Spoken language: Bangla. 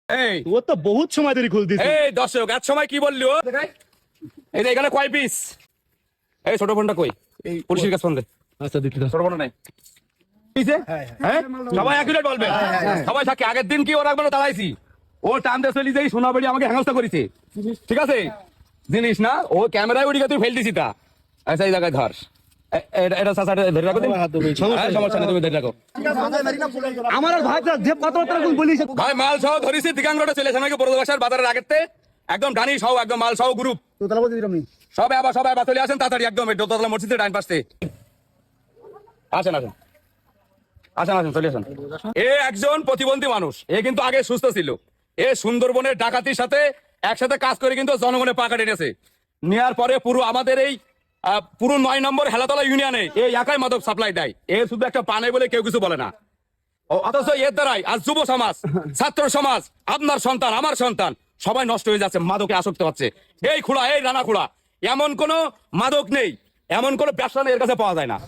এই ও তো বহুত সময় ধরে খুলতিস। এই দর্শক এত সময় কি বললি ও দেখাই এই যে এখানে কয় পিস এই ছোট ফোনটা কই এই পুলিশের কাছে ফোন দে আচ্ছা দিচ্ছি ছোট ফোনটা নাই হ্যাঁ সবাই অ্যাকুরেট বলবে সবাই থাকে আগের দিন কি ওরা একবার দাঁড়াইছি ও টান দিয়ে চলি যাই সোনাবাড়ি আমাকে হেনস্থা করেছে ঠিক আছে জিনিস না ও ক্যামেরায় উড়ি তুই ফেল দিছি তা আচ্ছা এই জায়গায় ধর এটা চাচাটা ধরে রাখো সমস্যা নেই তুমি ধরে রাখো আমার ভাই যে কথাবার্তা কোন বলিস ভাই মাল সহ ধরেছি দিগাং রোডে চলে এসে বড় বাসার বাজারের আগেতে একদম ডানি সহ একদম মাল সহ গ্রুপ তো তাহলে বলতে দিলাম সবাই আবার চলে আসেন তাড়াতাড়ি একদম দোতলা মসজিদের ডাইন পাশে আসেন আসেন আসেন আসেন চলে আসেন এ একজন প্রতিবন্ধী মানুষ এ কিন্তু আগে সুস্থ ছিল এ সুন্দরবনের ডাকাতির সাথে একসাথে কাজ করে কিন্তু জনগণের পা কাটে নিয়েছে নেওয়ার পরে পুরো আমাদের এই পুরো 9 নম্বর হেলাতলা ইউনিয়নে এই একাই মাদক সাপ্লাই দেয় এ শুধু একটা পানে বলে কেউ কিছু বলে না অথচ এর দ্বারাই আজ যুব সমাজ ছাত্র সমাজ আপনার সন্তান আমার সন্তান সবাই নষ্ট হয়ে যাচ্ছে মাদকে আসক্ত হচ্ছে এই খোলা এই রানা খোলা এমন কোন মাদক নেই এমন কোন ব্যবসা নেই এর কাছে পাওয়া যায় না